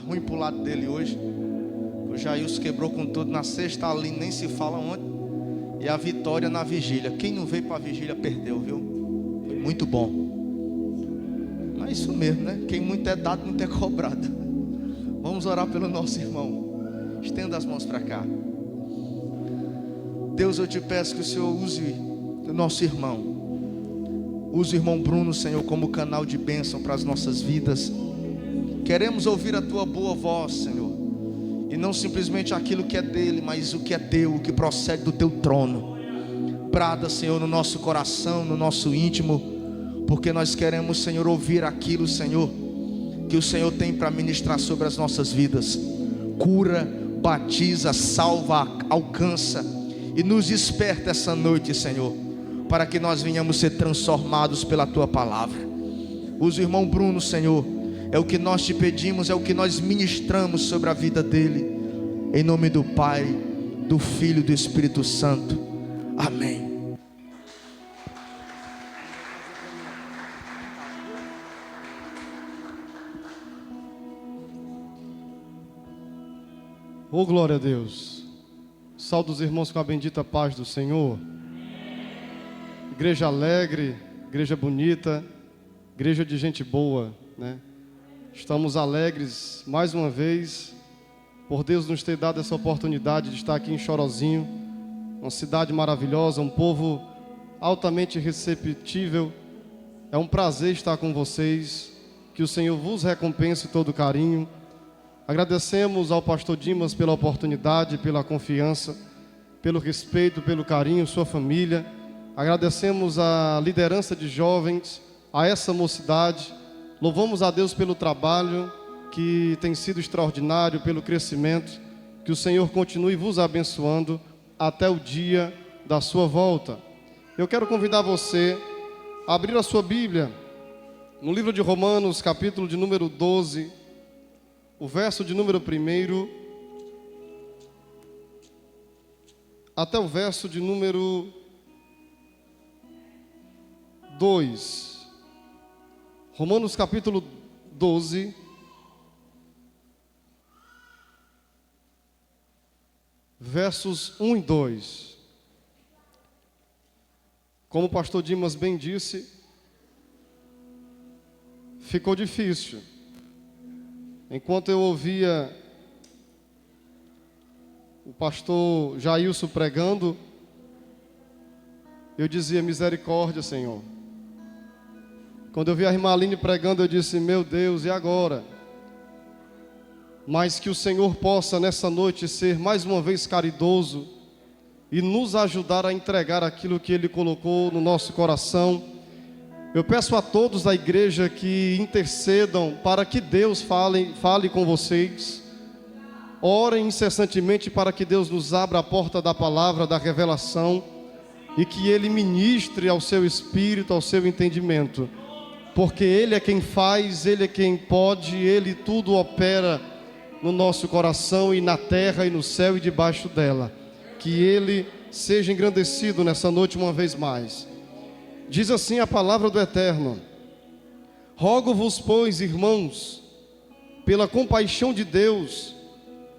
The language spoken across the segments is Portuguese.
ruim pro lado dele hoje. O Jailson quebrou com tudo na sexta, ali nem se fala ontem. E a vitória na vigília. Quem não veio para a vigília perdeu, viu? Foi muito bom. Mas é isso mesmo, né? Quem muito é dado, muito é cobrado. Vamos orar pelo nosso irmão. Estenda as mãos para cá. Deus, eu te peço que o Senhor use o nosso irmão. Use o irmão Bruno, Senhor, como canal de bênção para as nossas vidas. Queremos ouvir a tua boa voz, Senhor. E não simplesmente aquilo que é dele, mas o que é teu, o que procede do teu trono. Brada, Senhor, no nosso coração, no nosso íntimo, porque nós queremos, Senhor, ouvir aquilo, Senhor, que o Senhor tem para ministrar sobre as nossas vidas. Cura, batiza, salva, alcança e nos desperta essa noite, Senhor, para que nós venhamos ser transformados pela tua palavra. Use o irmão Bruno, Senhor. É o que nós te pedimos, é o que nós ministramos sobre a vida dele. Em nome do Pai, do Filho e do Espírito Santo. Amém. Oh, glória a Deus. Saúdo os irmãos com a bendita paz do Senhor. Igreja alegre, igreja bonita, igreja de gente boa, né? Estamos alegres mais uma vez por Deus nos ter dado essa oportunidade de estar aqui em Chorozinho, uma cidade maravilhosa, um povo altamente receptível. É um prazer estar com vocês, que o Senhor vos recompense todo carinho. Agradecemos ao pastor Dimas pela oportunidade, pela confiança, pelo respeito, pelo carinho, sua família. Agradecemos à liderança de jovens, a essa mocidade. Louvamos a Deus pelo trabalho que tem sido extraordinário, pelo crescimento. Que o Senhor continue vos abençoando até o dia da sua volta. Eu quero convidar você a abrir a sua Bíblia no livro de Romanos, capítulo de número 12, o verso de número 1 até o verso de número 2. Romanos capítulo 12, versos 1 e 2. Como o pastor Dimas bem disse, ficou difícil. Enquanto eu ouvia o pastor Jailson pregando, eu dizia: misericórdia, Senhor. Quando eu vi a irmã Aline pregando, eu disse: meu Deus, e agora? Mas que o Senhor possa nessa noite ser mais uma vez caridoso e nos ajudar a entregar aquilo que Ele colocou no nosso coração. Eu peço a todos da igreja que intercedam para que Deus fale com vocês. Orem incessantemente para que Deus nos abra a porta da palavra, da revelação, e que Ele ministre ao seu espírito, ao seu entendimento. Porque Ele é quem faz, Ele é quem pode, Ele tudo opera no nosso coração e na terra e no céu e debaixo dela. Que Ele seja engrandecido nessa noite uma vez mais. Diz assim a palavra do Eterno: rogo-vos, pois, irmãos, pela compaixão de Deus,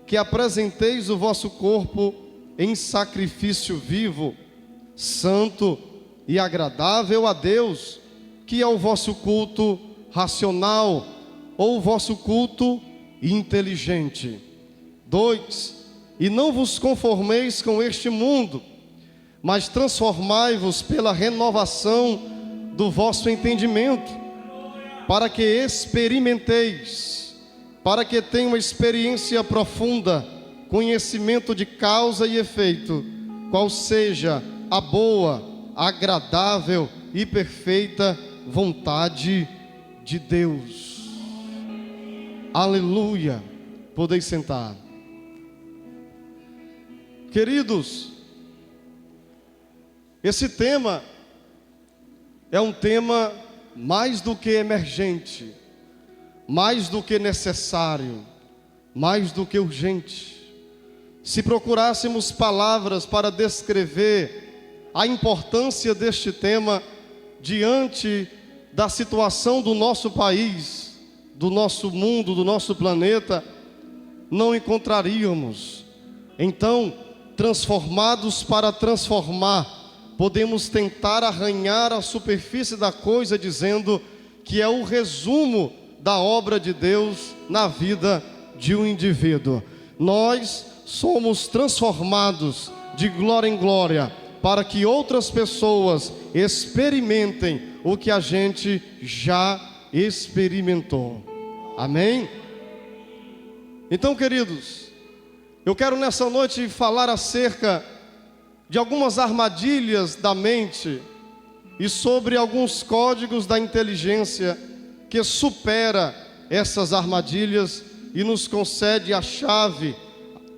que apresenteis o vosso corpo em sacrifício vivo, santo e agradável a Deus, que é o vosso culto racional, ou o vosso culto inteligente. 2. E não vos conformeis com este mundo, mas transformai-vos pela renovação do vosso entendimento, para que experimenteis, para que tenha uma experiência profunda, conhecimento de causa e efeito, qual seja a boa, agradável e perfeita vontade de Deus. Aleluia. Podeis sentar. Queridos, esse tema é um tema mais do que emergente, mais do que necessário, mais do que urgente. Se procurássemos palavras para descrever a importância deste tema diante da situação do nosso país, do nosso mundo, do nosso planeta, não encontraríamos. Então, transformados para transformar, podemos tentar arranhar a superfície da coisa, dizendo que é o resumo da obra de Deus na vida de um indivíduo. Nós somos transformados de glória em glória, para que outras pessoas experimentem o que a gente já experimentou. Amém? Então, queridos, eu quero nessa noite falar acerca de algumas armadilhas da mente e sobre alguns códigos da inteligência que supera essas armadilhas e nos concede a chave,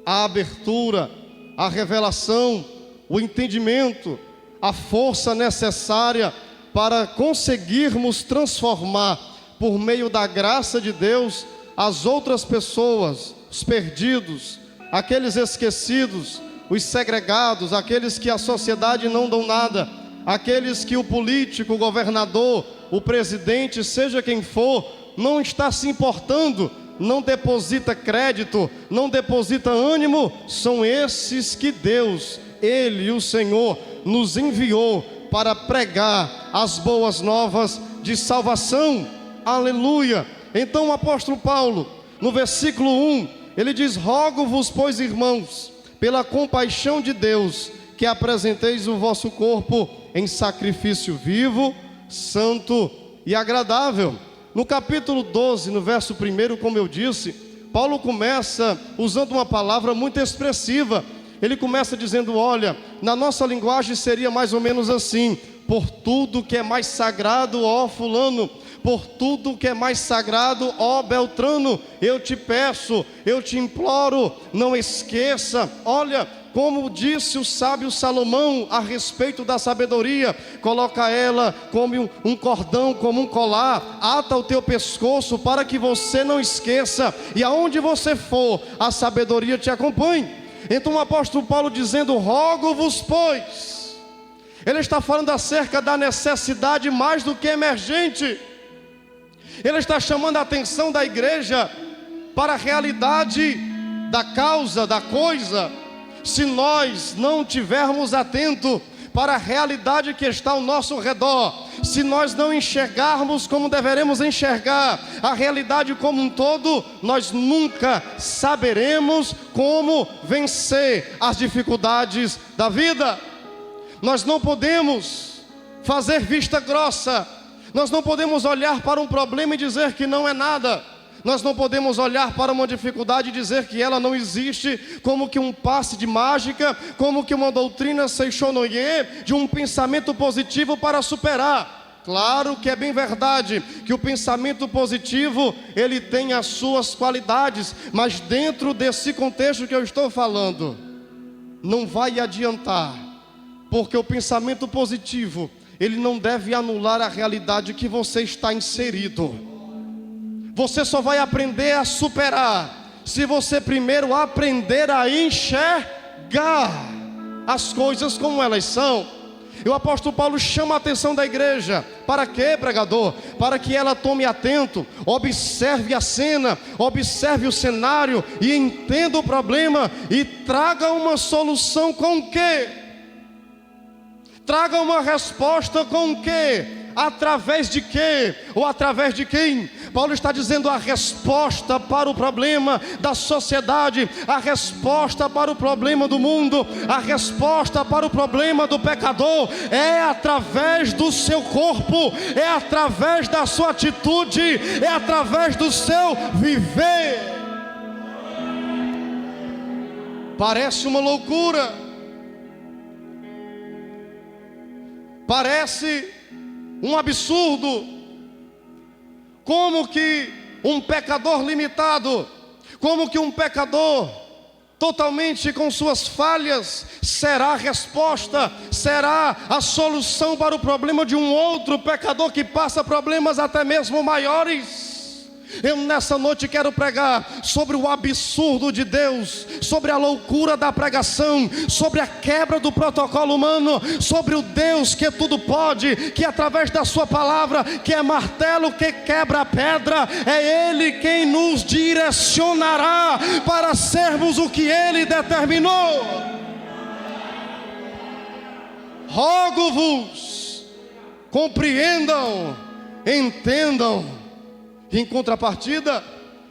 a abertura, a revelação, o entendimento, a força necessária para conseguirmos transformar, por meio da graça de Deus, as outras pessoas, os perdidos, aqueles esquecidos, os segregados, aqueles que a sociedade não dão nada, aqueles que o político, o governador, o presidente, seja quem for, não está se importando, não deposita crédito, não deposita ânimo. São esses que Deus, Ele, o Senhor, nos enviou para pregar as boas novas de salvação. Aleluia! Então o apóstolo Paulo, no versículo 1, ele diz: rogo-vos, pois, irmãos, pela compaixão de Deus, que apresenteis o vosso corpo em sacrifício vivo, santo e agradável. No capítulo 12, no verso 1, como eu disse, Paulo começa usando uma palavra muito expressiva. Ele começa dizendo: olha, na nossa linguagem seria mais ou menos assim: por tudo que é mais sagrado, ó fulano, por tudo que é mais sagrado, ó Beltrano, eu te peço, eu te imploro, não esqueça. Olha, como disse o sábio Salomão a respeito da sabedoria: coloca ela como um cordão, como um colar, ata o teu pescoço para que você não esqueça, e aonde você for, a sabedoria te acompanhe. Então o apóstolo Paulo dizendo: rogo-vos, pois, ele está falando acerca da necessidade mais do que emergente. Ele está chamando a atenção da igreja para a realidade da causa, da coisa. Se nós não tivermos atento para a realidade que está ao nosso redor, se nós não enxergarmos como deveremos enxergar a realidade como um todo, nós nunca saberemos como vencer as dificuldades da vida. Nós não podemos fazer vista grossa, nós não podemos olhar para um problema e dizer que não é nada. Nós não podemos olhar para uma dificuldade e dizer que ela não existe, como que um passe de mágica, como que uma doutrina Seixonoye, de um pensamento positivo para superar. Claro que é bem verdade que o pensamento positivo, ele tem as suas qualidades, mas dentro desse contexto que eu estou falando, não vai adiantar, porque o pensamento positivo, ele não deve anular a realidade que você está inserido. Você só vai aprender a superar se você primeiro aprender a enxergar as coisas como elas são. E o apóstolo Paulo chama a atenção da igreja. Para quê, pregador? Para que ela tome atento, observe a cena, observe o cenário e entenda o problema e traga uma solução com o quê? Traga uma resposta com o quê? Através de quê? Ou através de quem? Paulo está dizendo: a resposta para o problema da sociedade, a resposta para o problema do mundo, a resposta para o problema do pecador é através do seu corpo, é através da sua atitude, é através do seu viver. Parece uma loucura, parece um absurdo. Como que um pecador limitado, como que um pecador totalmente com suas falhas será a resposta, será a solução para o problema de um outro pecador que passa problemas até mesmo maiores? Eu nessa noite quero pregar sobre o absurdo de Deus, sobre a loucura da pregação, sobre a quebra do protocolo humano, sobre o Deus que tudo pode, que através da sua palavra, que é martelo que quebra a pedra, é Ele quem nos direcionará para sermos o que Ele determinou. Rogo-vos, compreendam, entendam. Em contrapartida,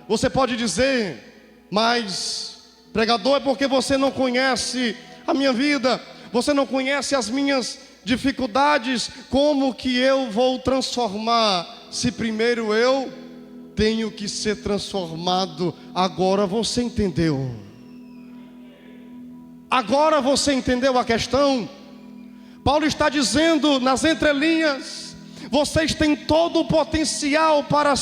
você pode dizer: mas pregador, é porque você não conhece a minha vida, você não conhece as minhas dificuldades. Como que eu vou transformar, se primeiro eu tenho que ser transformado? Agora você entendeu. Agora você entendeu a questão. Paulo está dizendo nas entrelinhas: vocês têm todo o potencial para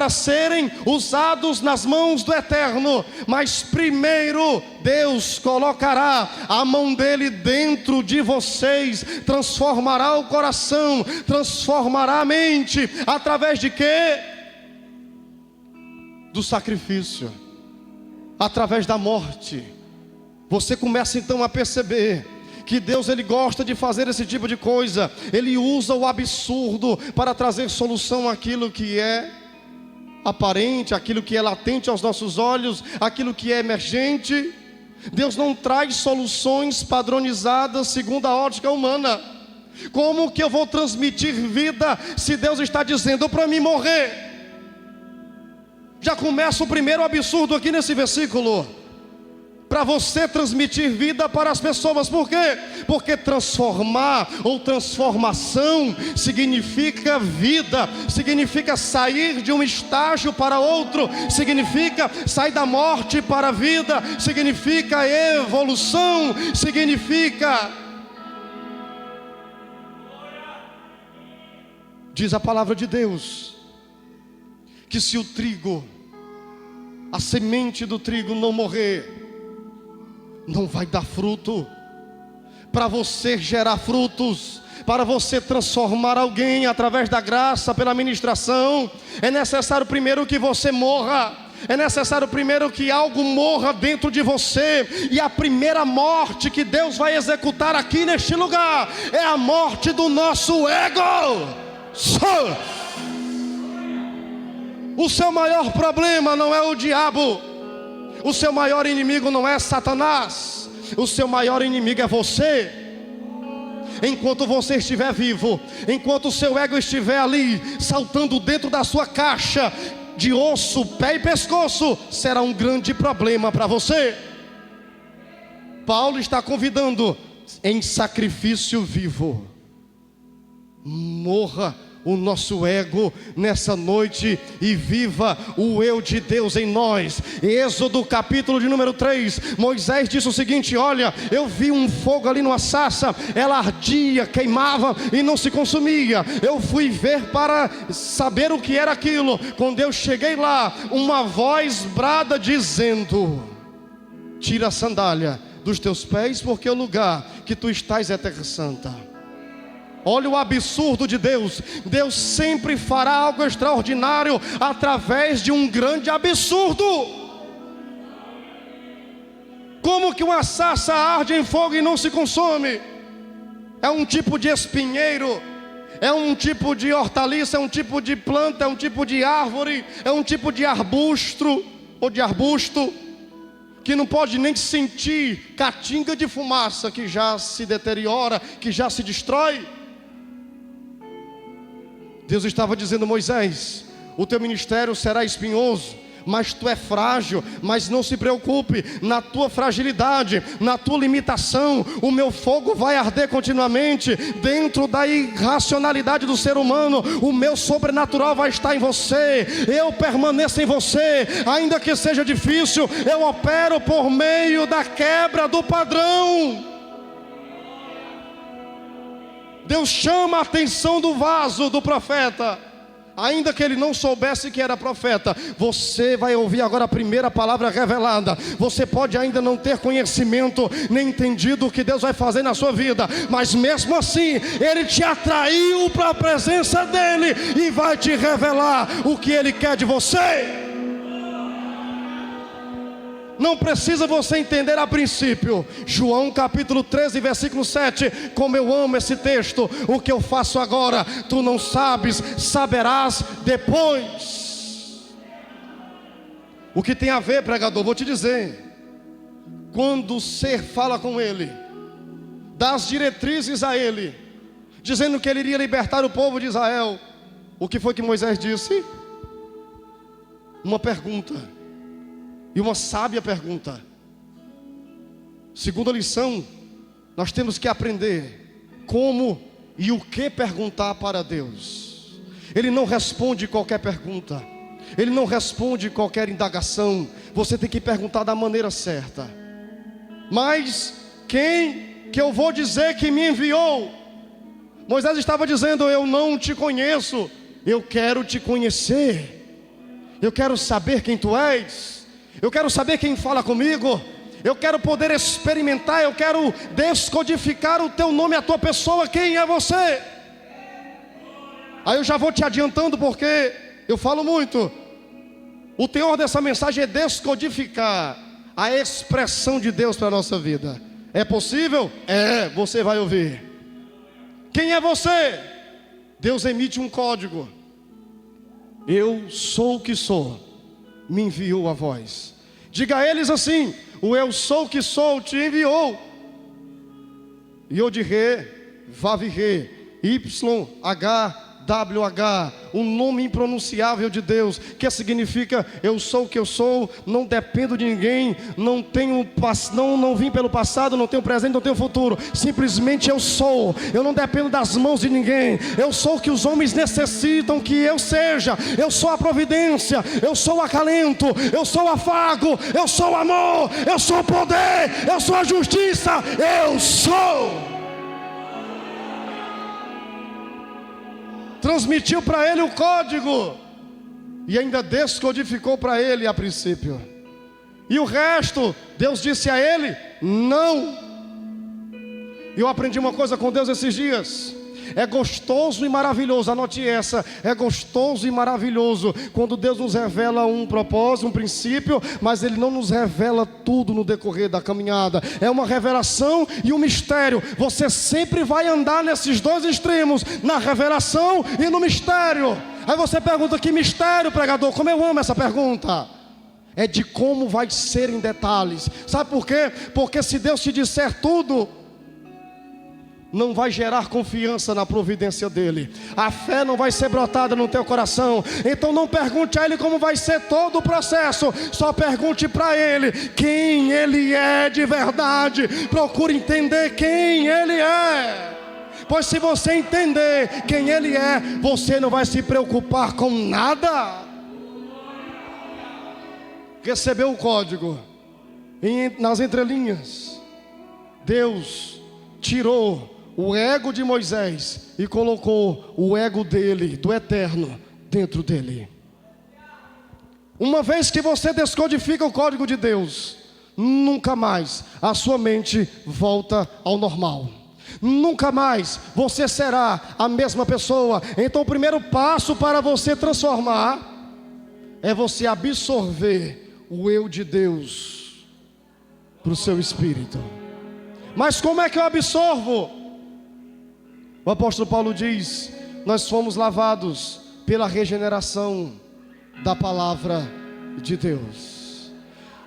serem usados nas mãos do Eterno, mas primeiro Deus colocará a mão dele dentro de vocês, transformará o coração, transformará a mente, através de quê? Do sacrifício, através da morte. Você começa então a perceber que Deus, Ele gosta de fazer esse tipo de coisa. Ele usa o absurdo para trazer solução àquilo que é aparente, aquilo que é latente aos nossos olhos, aquilo que é emergente. Deus não traz soluções padronizadas segundo a ótica humana. Como que eu vou transmitir vida se Deus está dizendo para mim morrer? Já começa o primeiro absurdo aqui nesse versículo. Para você transmitir vida para as pessoas. Por quê? Porque transformar ou transformação significa vida, significa sair de um estágio para outro, significa sair da morte para a vida, significa evolução, significa... Diz a palavra de Deus que se o trigo, a semente do trigo não morrer, não vai dar fruto. Para você gerar frutos, para você transformar alguém através da graça, pela ministração, é necessário primeiro que você morra. É necessário primeiro que algo morra dentro de você. E a primeira morte que Deus vai executar aqui neste lugar é a morte do nosso ego. O seu maior problema não é o diabo. O seu maior inimigo não é Satanás. O seu maior inimigo é você. Enquanto você estiver vivo, enquanto o seu ego estiver ali, saltando dentro da sua caixa de osso, pé e pescoço, será um grande problema para você. Paulo está convidando em sacrifício vivo. Morra o nosso ego nessa noite e viva o eu de Deus em nós. Êxodo capítulo de número 3, Moisés disse o seguinte: olha, eu vi um fogo ali numa sarça, ela ardia, queimava e não se consumia. Eu fui ver para saber o que era aquilo. Quando eu cheguei lá, uma voz brada dizendo: tira a sandália dos teus pés, porque o lugar que tu estás é terra santa. Olha o absurdo de Deus. Deus sempre fará algo extraordinário através de um grande absurdo. Como que uma sarça arde em fogo e não se consome? É um tipo de espinheiro, é um tipo de hortaliça, é um tipo de planta, é um tipo de árvore, é um tipo de arbusto ou de arbusto que não pode nem sentir catinga de fumaça, que já se deteriora, que já se destrói. Deus estava dizendo: Moisés, o teu ministério será espinhoso, mas tu é frágil. Mas não se preocupe, na tua fragilidade, na tua limitação, o meu fogo vai arder continuamente. Dentro da irracionalidade do ser humano, o meu sobrenatural vai estar em você. Eu permaneço em você, ainda que seja difícil. Eu opero por meio da quebra do padrão. Deus chama a atenção do vaso, do profeta, ainda que ele não soubesse que era profeta, você vai ouvir agora a primeira palavra revelada. Você pode ainda não ter conhecimento, nem entendido o que Deus vai fazer na sua vida, mas mesmo assim, Ele te atraiu para a presença dEle e vai te revelar o que Ele quer de você. Não precisa você entender a princípio. João capítulo 13, versículo 7. Como eu amo esse texto. O que eu faço agora, tu não sabes, saberás depois. O que tem a ver, pregador? Vou te dizer. Quando o ser fala com ele, dá as diretrizes a ele, dizendo que ele iria libertar o povo de Israel, o que foi que Moisés disse? Uma pergunta. E uma sábia pergunta. Segunda lição, nós temos que aprender como e o que perguntar para Deus. Ele não responde qualquer pergunta. Ele não responde qualquer indagação. Você tem que perguntar da maneira certa. Mas quem que eu vou dizer que me enviou? Moisés estava dizendo: eu não te conheço, eu quero te conhecer. Eu quero saber quem tu és. Eu quero saber quem fala comigo. Eu quero poder experimentar. Eu quero descodificar o teu nome, a tua pessoa. Quem é você? Aí eu já vou te adiantando, porque eu falo muito. O teor dessa mensagem é descodificar a expressão de Deus para a nossa vida. É possível? É, você vai ouvir. Quem é você? Deus emite um código. Eu sou o que sou, me enviou a voz. Diga a eles assim: o eu sou o que sou te enviou. Yod-Re, Vav-Re, YHWH, um nome impronunciável de Deus, que significa eu sou o que eu sou, não dependo de ninguém, não vim pelo passado, não tenho presente, não tenho futuro, simplesmente eu sou. Eu não dependo das mãos de ninguém. Eu sou o que os homens necessitam que eu seja. Eu sou a providência, eu sou o acalento, eu sou o afago, eu sou o amor, eu sou o poder, eu sou a justiça. Eu sou. Transmitiu para ele o código e ainda descodificou para ele a princípio. E o resto, Deus disse a ele: não. E eu aprendi uma coisa com Deus esses dias. É gostoso e maravilhoso, anote essa. É gostoso e maravilhoso quando Deus nos revela um propósito, um princípio, mas Ele não nos revela tudo no decorrer da caminhada. É uma revelação e um mistério. Você sempre vai andar nesses dois extremos, na revelação e no mistério. Aí você pergunta: que mistério, pregador? Como eu amo essa pergunta. É de como vai ser em detalhes. Sabe por quê? Porque se Deus te disser tudo, não vai gerar confiança na providência dEle. A fé não vai ser brotada no teu coração. Então não pergunte a Ele como vai ser todo o processo. Só pergunte para Ele quem Ele é de verdade. Procure entender quem Ele é. Pois se você entender quem Ele é, você não vai se preocupar com nada. Recebeu o código. Nas entrelinhas, Deus tirou o ego de Moisés e colocou o ego dele, do eterno, dentro dele. Uma vez que você descodifica o código de Deus, nunca mais a sua mente volta ao normal. Nunca mais você será a mesma pessoa. Então o primeiro passo para você transformar é você absorver o eu de Deus para o seu espírito. Mas como é que eu absorvo? O apóstolo Paulo diz: nós fomos lavados pela regeneração da palavra de Deus.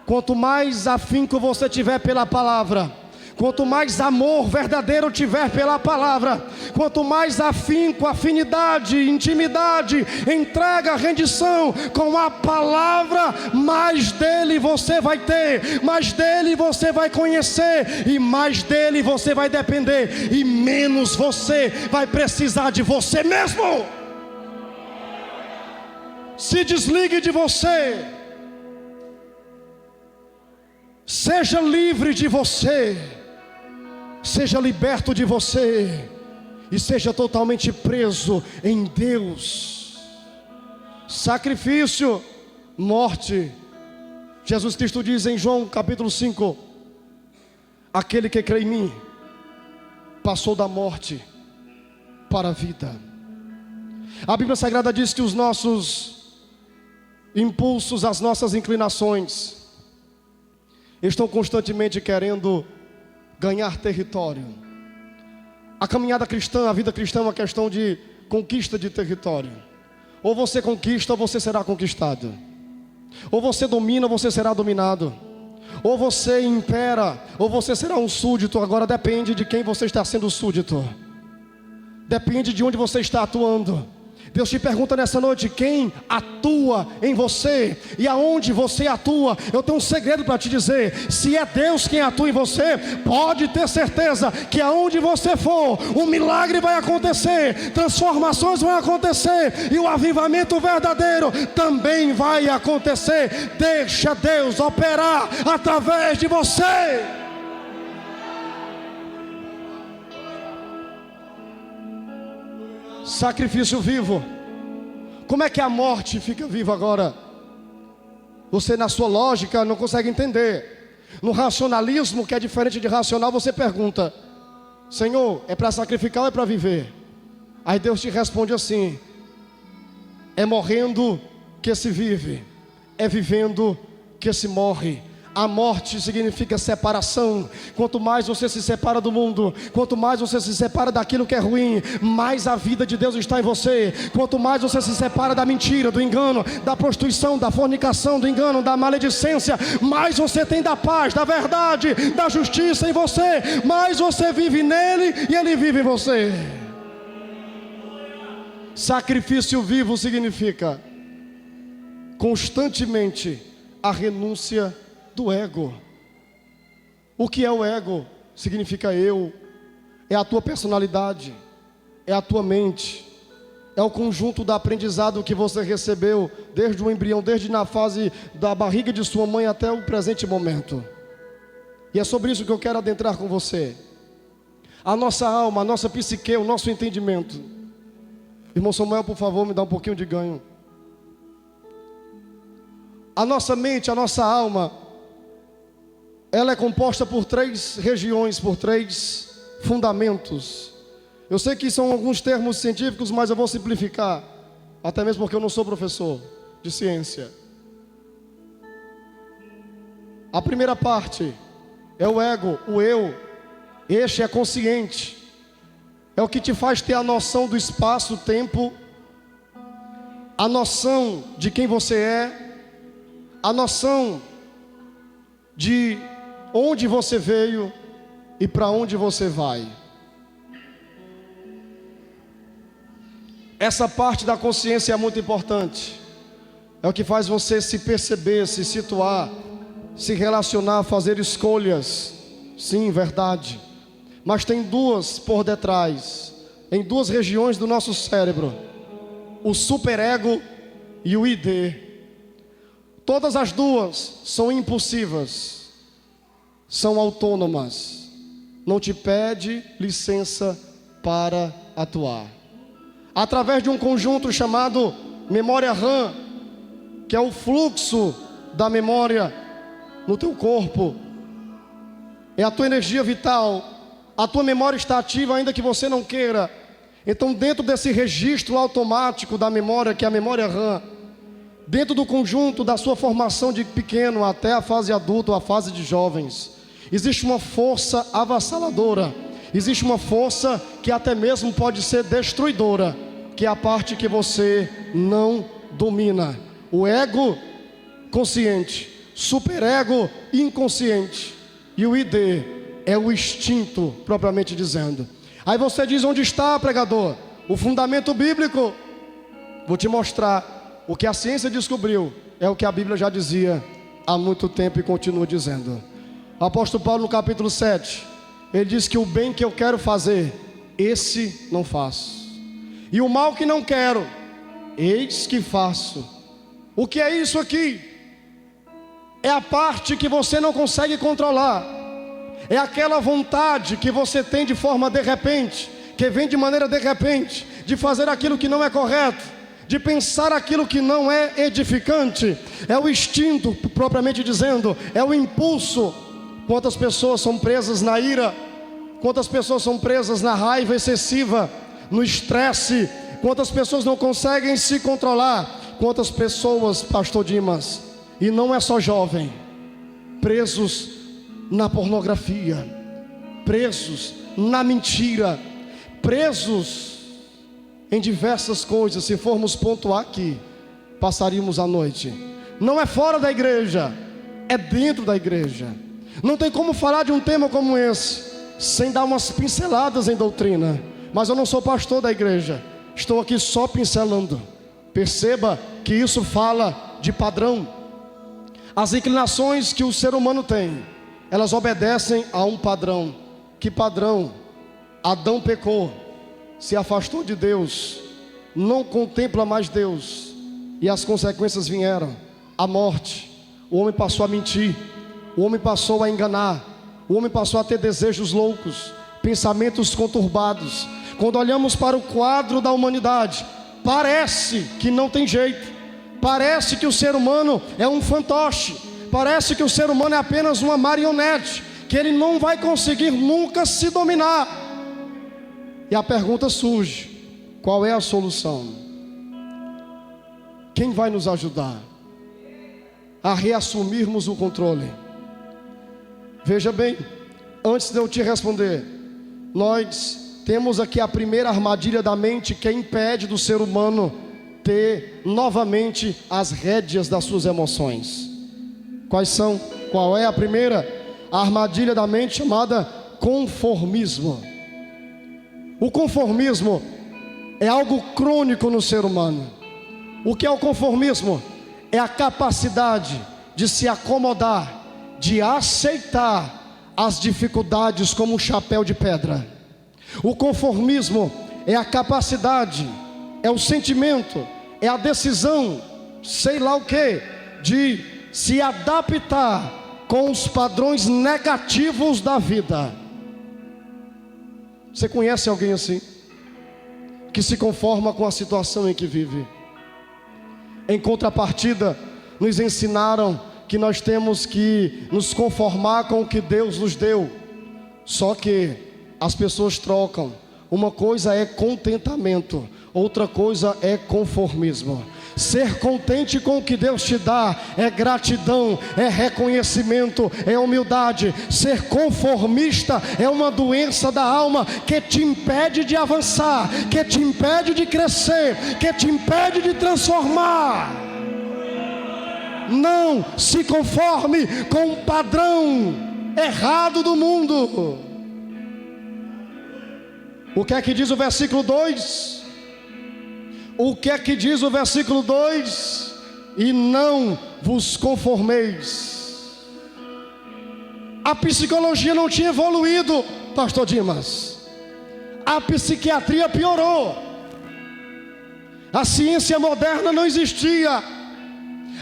Quanto mais afinco você tiver pela palavra, quanto mais amor verdadeiro tiver pela palavra, quanto mais afinco, afinidade, intimidade, entrega, rendição com a palavra, mais dele você vai ter, mais dele você vai conhecer, e mais dele você vai depender, e menos você vai precisar de você mesmo. Se desligue de você, seja livre de você, seja liberto de você, e seja totalmente preso em Deus. sacrifício, morte. Jesus Cristo diz em João capítulo 5: aquele que crê em mim passou da morte para a vida. A Bíblia Sagrada diz que os nossos impulsos, as nossas inclinações estão constantemente querendo ganhar território. A caminhada cristã, a vida cristã é uma questão de conquista de território. Ou você conquista ou você será conquistado. Ou você domina ou você será dominado. Ou você impera ou você será um súdito. Agora depende de quem você está sendo súdito. Depende de onde você está atuando. Deus te pergunta nessa noite: quem atua em você e aonde você atua? Eu tenho um segredo para te dizer: se é Deus quem atua em você, pode ter certeza que aonde você for, um milagre vai acontecer, transformações vão acontecer e o avivamento verdadeiro também vai acontecer. Deixa Deus operar através de você. Sacrifício vivo. Como é que a morte fica viva agora? Você, na sua lógica, não consegue entender. No racionalismo, que é diferente de racional, você pergunta: Senhor, é para sacrificar ou é para viver? Aí Deus te responde assim: é morrendo que se vive, é vivendo que se morre. A morte significa separação. Quanto mais você se separa do mundo, quanto mais você se separa daquilo que é ruim, mais a vida de Deus está em você. Quanto mais você se separa da mentira, do engano, da prostituição, da fornicação, do engano, da maledicência, mais você tem da paz, da verdade, da justiça em você. Mais você vive nele e ele vive em você. Sacrifício vivo significa constantemente a renúncia do ego. O que é o ego? Significa eu. É a tua personalidade, é a tua mente, é o conjunto do aprendizado que você recebeu desde o embrião, desde na fase da barriga de sua mãe até o presente momento. E é sobre isso que eu quero adentrar com você. A nossa alma, a nossa psique, o nosso entendimento. Irmão Samuel, por favor, me dá um pouquinho de ganho. A nossa mente, a nossa alma, ela é composta por 3 regiões, por 3 fundamentos. Eu sei que são alguns termos científicos, mas eu vou simplificar, até mesmo porque eu não sou professor de ciência. A primeira parte é o ego, o eu. Este é consciente, é o que te faz ter a noção do espaço, tempo, a noção de quem você é, a noção de onde você veio e para onde você vai. Essa parte da consciência é muito importante. É o que faz você se perceber, se situar, se relacionar, fazer escolhas. Sim, verdade. Mas tem 2 por detrás, em 2 regiões do nosso cérebro: o superego e o ID. Todas as 2 são impulsivas, são autônomas, não te pede licença para atuar. Através de um conjunto chamado memória RAM, que é o fluxo da memória no teu corpo, é a tua energia vital, a tua memória está ativa ainda que você não queira. Então, dentro desse registro automático da memória, que é a memória RAM, dentro do conjunto da sua formação de pequeno até a fase adulta ou a fase de jovens, existe uma força avassaladora, existe uma força que até mesmo pode ser destruidora, que é a parte que você não domina. O ego consciente, superego inconsciente, e o ID é o instinto propriamente dizendo. Aí você diz: onde está, pregador? O fundamento bíblico. Vou te mostrar. O que a ciência descobriu é o que a Bíblia já dizia há muito tempo e continua dizendo. O apóstolo Paulo, no capítulo 7, ele diz que o bem que eu quero fazer, esse não faço, e o mal que não quero, eis que faço. O que é isso aqui? É a parte que você não consegue controlar. É aquela vontade que você tem de forma de repente, que vem de maneira de repente, de fazer aquilo que não é correto, de pensar aquilo que não é edificante. É o instinto, propriamente dizendo, é o impulso. Quantas pessoas são presas na ira, quantas pessoas são presas na raiva excessiva, no estresse, quantas pessoas não conseguem se controlar, quantas pessoas, pastor Dimas, e não é só jovem, presos na pornografia, presos na mentira, presos em diversas coisas. Se formos pontuar aqui, passaríamos a noite. Não é fora da igreja, é dentro da igreja. Não tem como falar de um tema como esse sem dar umas pinceladas em doutrina. Mas eu não sou pastor da igreja, estou aqui só pincelando. Perceba que isso fala de padrão. As inclinações que o ser humano tem, elas obedecem a um padrão. Que padrão? Adão pecou, se afastou de Deus, não contempla mais Deus, e as consequências vieram: a morte. O homem passou a mentir, o homem passou a enganar, o homem passou a ter desejos loucos, pensamentos conturbados. Quando olhamos para o quadro da humanidade, parece que não tem jeito, parece que o ser humano é um fantoche, parece que o ser humano é apenas uma marionete, que ele não vai conseguir nunca se dominar. E a pergunta surge: qual é a solução? Quem vai nos ajudar a reassumirmos o controle? Veja bem, antes de eu te responder, nós temos aqui a primeira armadilha da mente que impede do ser humano ter novamente as rédeas das suas emoções. Quais são? Qual é a primeira? A armadilha da mente chamada conformismo. O conformismo é algo crônico no ser humano. O que é o conformismo? É a capacidade de se acomodar, de aceitar as dificuldades como um chapéu de pedra. O conformismo é a capacidade, é o sentimento, é a decisão, sei lá o que, de se adaptar com os padrões negativos da vida. Você conhece alguém assim? Que se conforma com a situação em que vive? Em contrapartida, nos ensinaram que nós temos que nos conformar com o que Deus nos deu. Só que as pessoas trocam. Uma coisa é contentamento, outra coisa é conformismo. Ser contente com o que Deus te dá é gratidão, é reconhecimento, é humildade. Ser conformista é uma doença da alma que te impede de avançar, que te impede de crescer, que te impede de transformar. Não se conforme com o padrão errado do mundo. O que é que diz o versículo 2? O que é que diz o versículo 2? E não vos conformeis. A psicologia não tinha evoluído, pastor Dimas. A psiquiatria piorou. A ciência moderna não existia.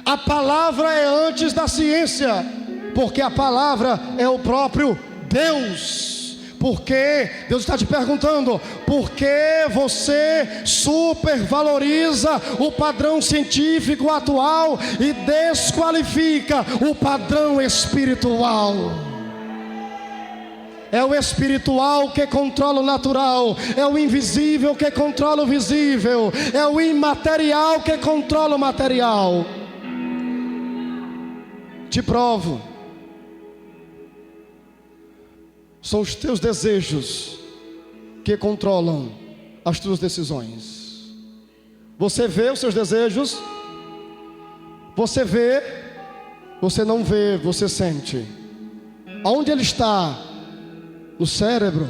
A palavra é antes da ciência, porque a palavra é o próprio Deus. Porque Deus está te perguntando: por que você supervaloriza o padrão científico atual e desqualifica o padrão espiritual? É o espiritual que controla o natural, é o invisível que controla o visível, é o imaterial que controla o material. Te provo. São os teus desejos que controlam as tuas decisões. Você vê os seus desejos? Você vê? Você não vê, você sente. Aonde ele está? No cérebro?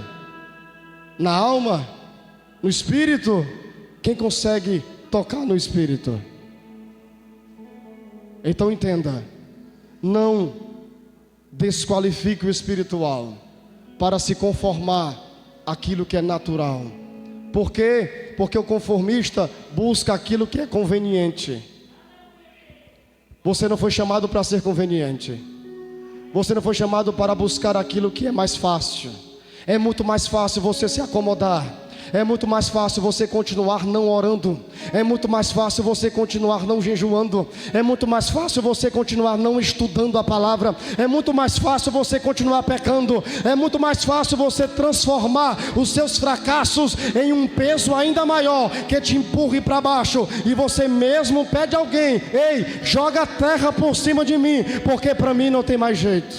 Na alma? No espírito? Quem consegue tocar no espírito? Então entenda: não desqualifique o espiritual para se conformar àquilo que é natural. Por quê? Porque o conformista busca aquilo que é conveniente. Você não foi chamado para ser conveniente. Você não foi chamado para buscar aquilo que é mais fácil. É muito mais fácil você se acomodar. É muito mais fácil você continuar não orando. É muito mais fácil você continuar não jejuando. É muito mais fácil você continuar não estudando a palavra. É muito mais fácil você continuar pecando. É muito mais fácil você transformar os seus fracassos em um peso ainda maior, que te empurre para baixo. E você mesmo pede a alguém: ei, joga a terra por cima de mim, porque para mim não tem mais jeito.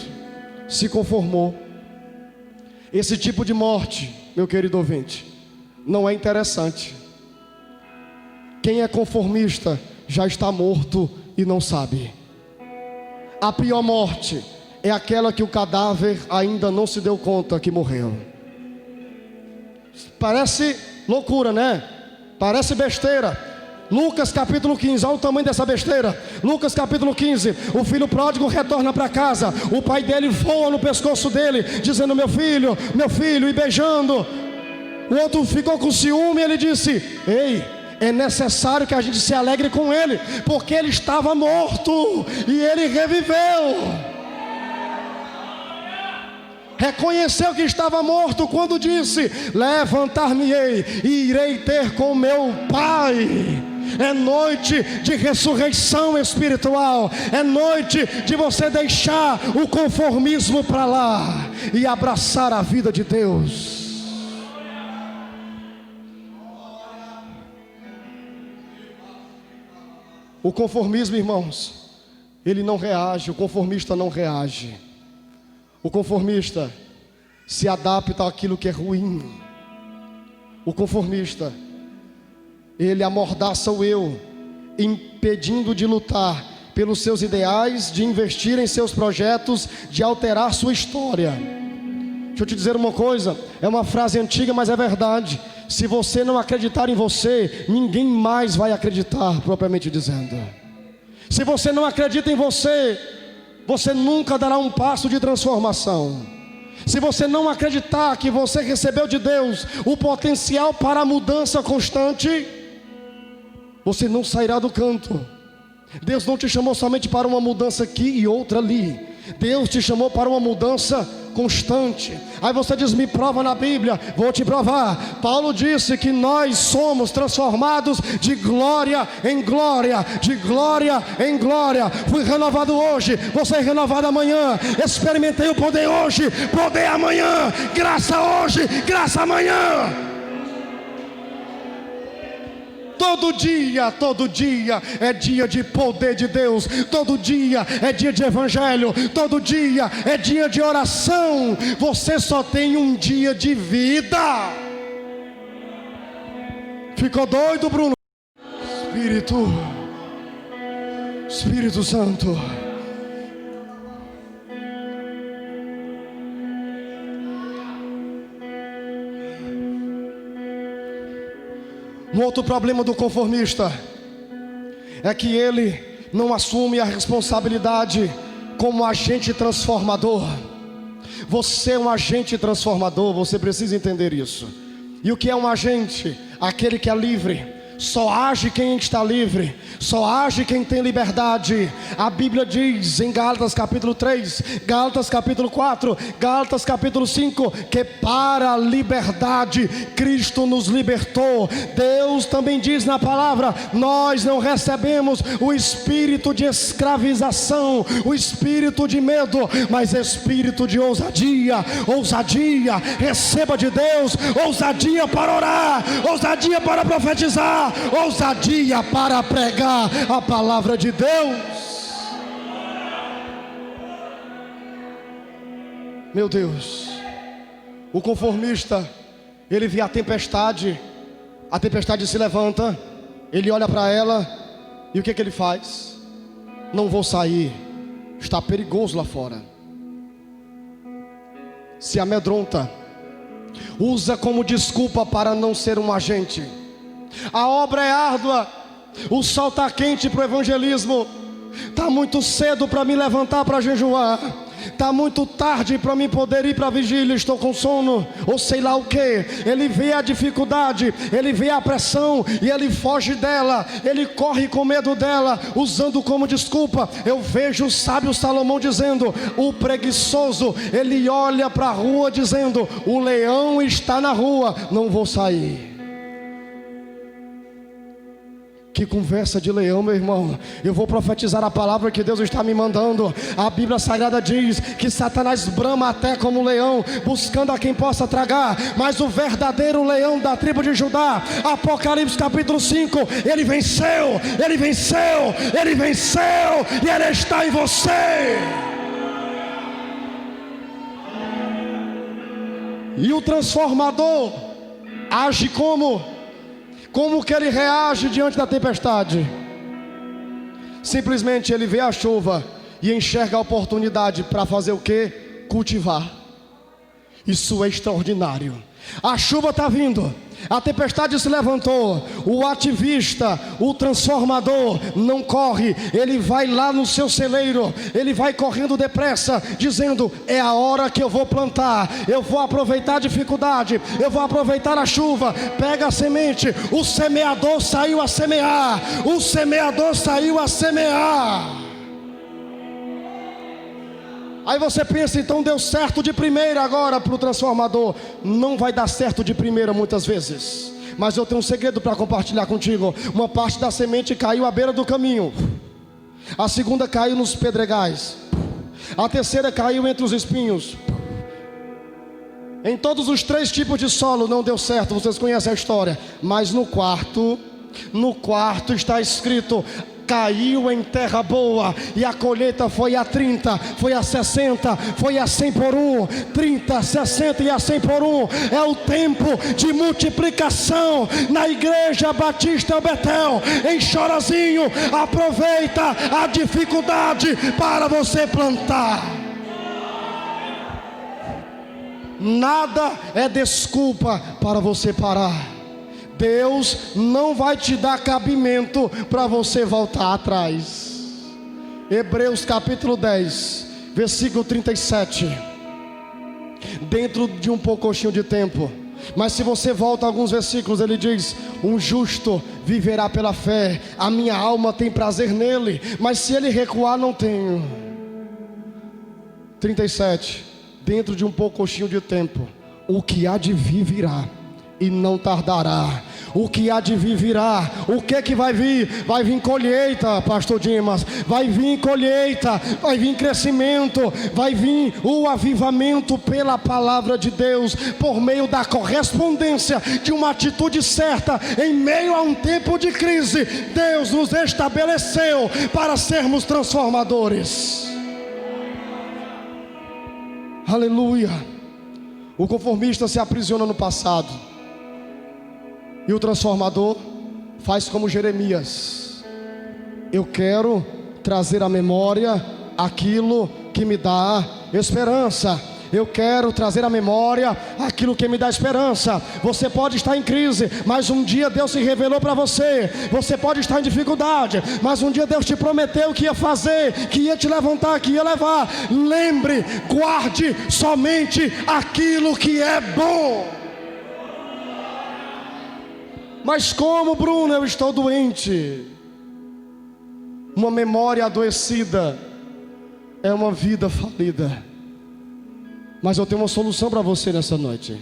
Se conformou. Esse tipo de morte, meu querido ouvinte, não é interessante. Quem é conformista já está morto e não sabe. A pior morte é aquela que o cadáver ainda não se deu conta que morreu. Parece loucura, né? Parece besteira. Lucas capítulo 15, olha o tamanho dessa besteira. Lucas capítulo 15, o filho pródigo retorna para casa. O pai dele voa no pescoço dele, dizendo: meu filho, e beijando. O outro ficou com ciúme e ele disse: ei, é necessário que a gente se alegre com ele, porque ele estava morto e ele reviveu. Reconheceu que estava morto quando disse: levantar-me-ei e irei ter com meu pai. É noite de ressurreição espiritual. É noite de você deixar o conformismo para lá e abraçar a vida de Deus. O conformismo, irmãos, ele não reage. O conformista não reage. O conformista se adapta àquilo que é ruim. O conformista, ele amordaça o eu, impedindo de lutar pelos seus ideais, de investir em seus projetos, de alterar sua história. Deixa eu te dizer uma coisa, é uma frase antiga, mas é verdade. Se você não acreditar em você, ninguém mais vai acreditar, propriamente dizendo. Se você não acredita em você, você nunca dará um passo de transformação. Se você não acreditar que você recebeu de Deus o potencial para a mudança constante, você não sairá do canto. Deus não te chamou somente para uma mudança aqui e outra ali. Deus te chamou para uma mudança constante. Aí você diz: me prova na Bíblia. Vou te provar. Paulo disse que nós somos transformados de glória em glória, de glória em glória. Fui renovado hoje, você é renovado amanhã. Experimentei o poder hoje, poder amanhã, graça hoje, graça amanhã. Todo dia é dia de poder de Deus. Todo dia é dia de evangelho. Todo dia é dia de oração. Você só tem um dia de vida. Ficou doido, Bruno? Espírito Santo. Um outro problema do conformista é que ele não assume a responsabilidade como agente transformador. Você é um agente transformador, você precisa entender isso. E o que é um agente? Aquele que é livre. Só age quem está livre, só age quem tem liberdade. A Bíblia diz em Gálatas capítulo 3, Gálatas capítulo 4, Gálatas capítulo 5, que para a liberdade Cristo nos libertou. Deus também diz na palavra: nós não recebemos o espírito de escravização, o espírito de medo, mas espírito de ousadia. Ousadia, receba de Deus, ousadia para orar, ousadia para profetizar, ousadia para pregar a palavra de Deus. Meu Deus, o conformista, ele vê a tempestade se levanta, ele olha para ela e o que ele faz? Não vou sair, está perigoso lá fora. Se amedronta, usa como desculpa para não ser um agente. A obra é árdua, o sol está quente para o evangelismo. Está muito cedo para me levantar para jejuar. Está muito tarde para mim poder ir para a vigília, estou com sono, ou sei lá o que. Ele vê a dificuldade, ele vê a pressão e ele foge dela, ele corre com medo dela, usando como desculpa. Eu vejo o sábio Salomão dizendo: o preguiçoso, ele olha para a rua dizendo: o leão está na rua, não vou sair. Que conversa de leão, meu irmão. Eu vou profetizar a palavra que Deus está me mandando. A Bíblia Sagrada diz que Satanás brama até como leão, buscando a quem possa tragar, mas o verdadeiro leão da tribo de Judá, Apocalipse capítulo 5, ele venceu, ele venceu, ele venceu, e ele está em você. E o transformador age como que ele reage diante da tempestade? Simplesmente ele vê a chuva e enxerga a oportunidade para fazer o quê? Cultivar. Isso é extraordinário. A chuva está vindo, a tempestade se levantou. O ativista, o transformador, não corre, ele vai lá no seu celeiro, ele vai correndo depressa, dizendo: é a hora que eu vou plantar, eu vou aproveitar a dificuldade, eu vou aproveitar a chuva. Pega a semente. O semeador saiu a semear, o semeador saiu a semear. Aí você pensa: então deu certo de primeira agora para o transformador. Não vai dar certo de primeira muitas vezes, mas eu tenho um segredo para compartilhar contigo. Uma parte da semente caiu à beira do caminho, a segunda caiu nos pedregais, a terceira caiu entre os espinhos. Em todos os 3 tipos de solo não deu certo, vocês conhecem a história. Mas no quarto está escrito: caiu em terra boa, e a colheita foi a 30, foi a 60, foi a 100 por 1. 30, 60 e a 100 por 1 é o tempo de multiplicação na Igreja Batista Betel, em Chorazinho. Aproveita a dificuldade para você plantar. Nada é desculpa para você parar. Deus não vai te dar cabimento para você voltar atrás. Hebreus capítulo 10, versículo 37. Dentro de um pouquinho de tempo, mas se você volta alguns versículos, ele diz: um justo viverá pela fé, a minha alma tem prazer nele, mas se ele recuar, não tenho. 37. Dentro de um pouquinho de tempo, o que há de vir virá, e não tardará. O que há de vir virá. O que é que vai vir? Vai vir colheita, pastor Dimas. Vai vir colheita, vai vir crescimento, vai vir o avivamento pela palavra de Deus, por meio da correspondência de uma atitude certa. Em meio a um tempo de crise, Deus nos estabeleceu para sermos transformadores. Aleluia. O conformista se aprisiona no passado, e o transformador faz como Jeremias: eu quero trazer à memória aquilo que me dá esperança. Eu quero trazer à memória aquilo que me dá esperança. Você pode estar em crise, mas um dia Deus se revelou para você. Você pode estar em dificuldade, mas um dia Deus te prometeu que ia fazer, que ia te levantar, que ia levar. Lembre, guarde somente aquilo que é bom. Mas como, Bruno, eu estou doente? Uma memória adoecida é uma vida falida. Mas eu tenho uma solução para você nessa noite.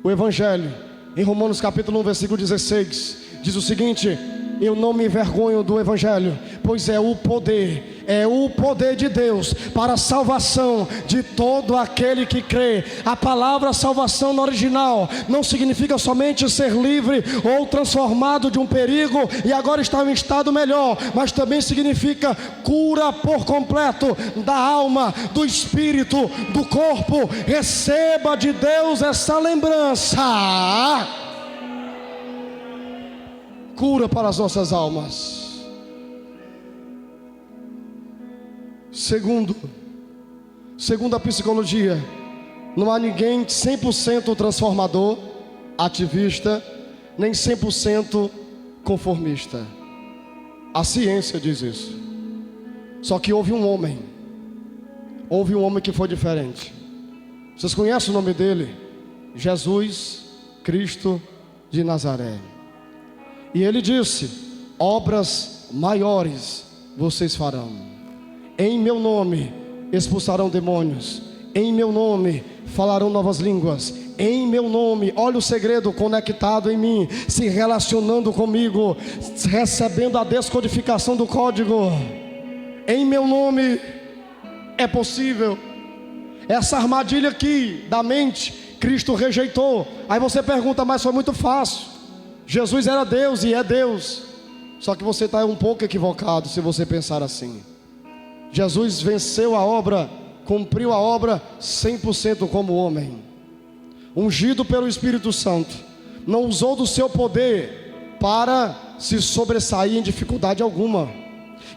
O Evangelho, em Romanos capítulo 1, versículo 16, diz o seguinte: eu não me envergonho do Evangelho, pois é o poder de Deus para a salvação de todo aquele que crê. A palavra salvação no original não significa somente ser livre ou transformado de um perigo e agora está em um estado melhor, mas também significa cura por completo da alma, do espírito, do corpo. Receba de Deus essa lembrança. Cura para as nossas almas. Segundo a psicologia, não há ninguém 100% transformador, ativista, nem 100% conformista. A ciência diz isso. Só que houve um homem houve um homem que foi diferente. Vocês conhecem o nome dele? Jesus Cristo de Nazaré. E ele disse: obras maiores vocês farão. Em meu nome expulsarão demônios. Em meu nome falarão novas línguas. Em meu nome, olha o segredo, conectado em mim, se relacionando comigo, recebendo a descodificação do código. Em meu nome é possível. Essa armadilha aqui da mente, Cristo rejeitou. Aí você pergunta: mas foi muito fácil. Jesus era Deus e é Deus. Só que você está um pouco equivocado se você pensar assim. Jesus venceu a obra, cumpriu a obra 100% como homem, ungido pelo Espírito Santo. Não usou do seu poder para se sobressair em dificuldade alguma.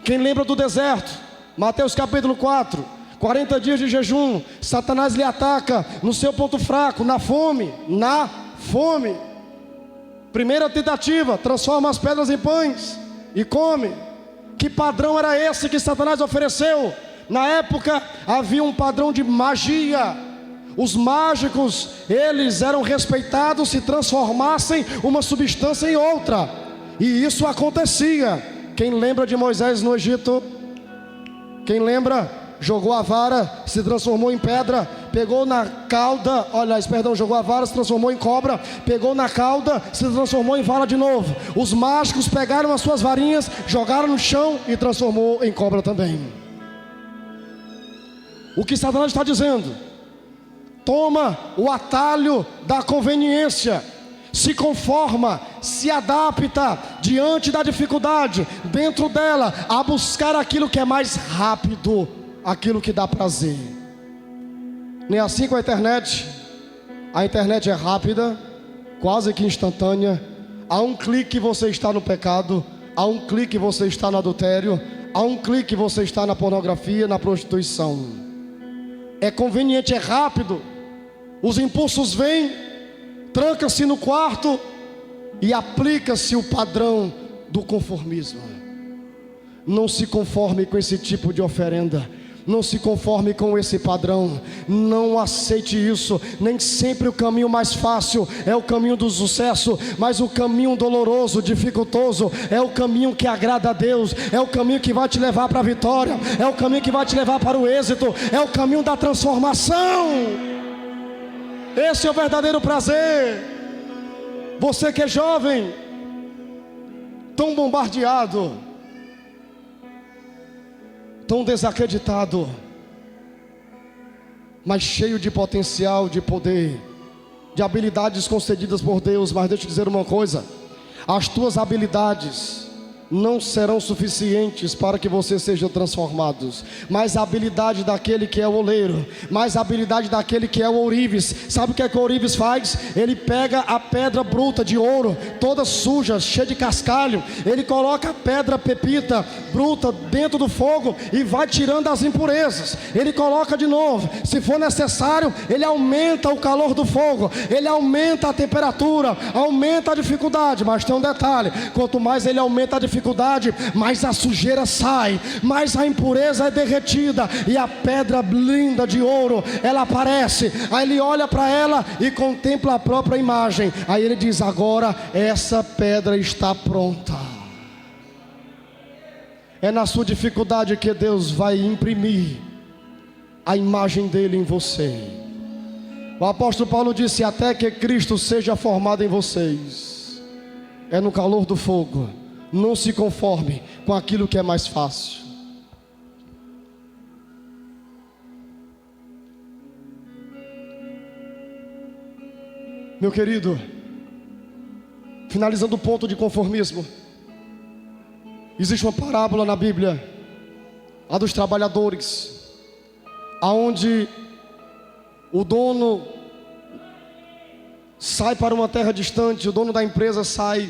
Quem lembra do deserto? Mateus capítulo 4, 40 dias de jejum. Satanás lhe ataca no seu ponto fraco, na fome. Primeira tentativa, transforma as pedras em pães e come. Que padrão era esse que Satanás ofereceu? Na época havia um padrão de magia. Os mágicos, eles eram respeitados se transformassem uma substância em outra. E isso acontecia. Quem lembra de Moisés no Egito? Quem lembra? Jogou a vara, se transformou em pedra. Pegou na cauda, jogou a vara, se transformou em cobra. Pegou na cauda, se transformou em vara de novo. Os mágicos pegaram as suas varinhas, jogaram no chão e transformou em cobra também. O que Satanás está dizendo? Toma o atalho da conveniência, se conforma, se adapta diante da dificuldade, dentro dela, a buscar aquilo que é mais rápido, aquilo que dá prazer. Nem assim com a internet. A internet é rápida, quase que instantânea. A um clique você está no pecado, a um clique você está no adultério, a um clique você está na pornografia, na prostituição. É conveniente, é rápido. Os impulsos vêm, tranca-se no quarto e aplica-se o padrão do conformismo. Não se conforme com esse tipo de oferenda. Não se conforme com esse padrão. Não aceite isso. Nem sempre o caminho mais fácil é o caminho do sucesso, mas o caminho doloroso, dificultoso, é o caminho que agrada a Deus. É o caminho que vai te levar para a vitória. É o caminho que vai te levar para o êxito. É o caminho da transformação. Esse é o verdadeiro prazer. Você que é jovem, tão bombardeado, tão desacreditado, mas cheio de potencial, de poder, de habilidades concedidas por Deus. Mas deixa eu dizer uma coisa: as tuas habilidades não serão suficientes para que você seja transformado, mas a habilidade daquele que é o oleiro, mais a habilidade daquele que é o ourives. Sabe o que é que o ourives faz? Ele pega a pedra bruta de ouro, toda suja, cheia de cascalho, ele coloca a pedra pepita bruta dentro do fogo e vai tirando as impurezas. Ele coloca de novo, se for necessário, ele aumenta o calor do fogo, ele aumenta a temperatura, aumenta a dificuldade. Mas tem um detalhe: quanto mais ele aumenta a dificuldade, mais a sujeira sai, mais a impureza é derretida, e a pedra linda de ouro, ela aparece. Aí ele olha para ela e contempla a própria imagem. Aí ele diz: agora essa pedra está pronta. É na sua dificuldade que Deus vai imprimir a imagem dele em você. O apóstolo Paulo disse: até que Cristo seja formado em vocês. É no calor do fogo. Não se conforme com aquilo que é mais fácil. Meu querido, finalizando o ponto de conformismo, existe uma parábola na Bíblia, a dos trabalhadores, aonde o dono sai para uma terra distante, o dono da empresa sai,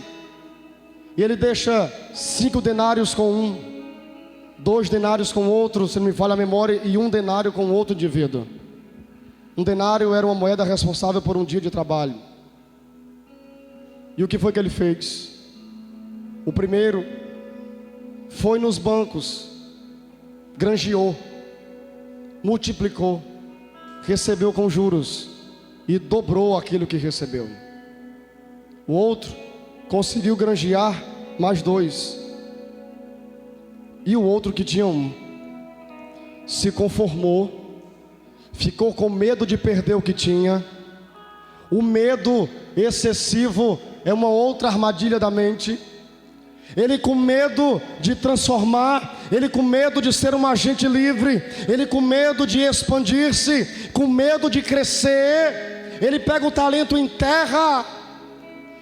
e ele deixa 5 denários com um, 2 denários com outro, se não me falha a memória, e 1 denário com outro indivíduo. 1 denário era uma moeda responsável por um dia de trabalho. E o que foi que ele fez? O primeiro foi nos bancos, granjeou, multiplicou, recebeu com juros e dobrou aquilo que recebeu. O outro conseguiu granjear mais 2. E o outro, que tinha 1, se conformou, ficou com medo de perder o que tinha. O medo excessivo é uma outra armadilha da mente. Ele com medo de transformar, ele com medo de ser um agente livre, ele com medo de expandir-se, com medo de crescer, ele pega o talento em terra.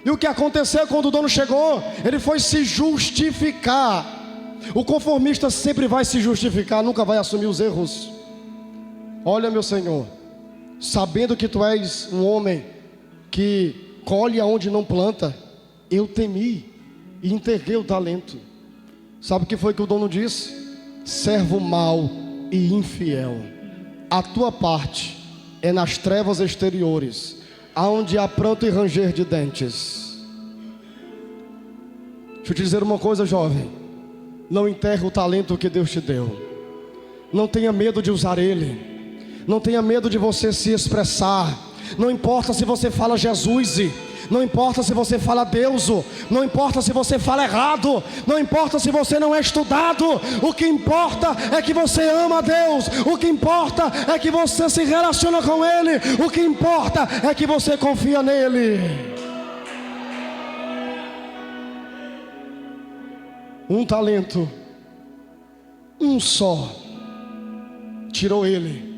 E o que aconteceu quando o dono chegou? Ele foi se justificar. O conformista sempre vai se justificar, nunca vai assumir os erros. Olha, meu Senhor, sabendo que tu és um homem que colhe aonde não planta, eu temi e enterrei o talento. Sabe o que foi que o dono disse? Servo mau e infiel, a tua parte é nas trevas exteriores, aonde há pranto e ranger de dentes. Deixa eu te dizer uma coisa, jovem: não enterre o talento que Deus te deu. Não tenha medo de usar ele. Não tenha medo de você se expressar. Não importa se você fala Jesus, não importa se você fala Deus, não importa se você fala errado, não importa se você não é estudado. O que importa é que você ama a Deus. O que importa é que você se relaciona com Ele. O que importa é que você confia nele. Um talento, um só, tirou ele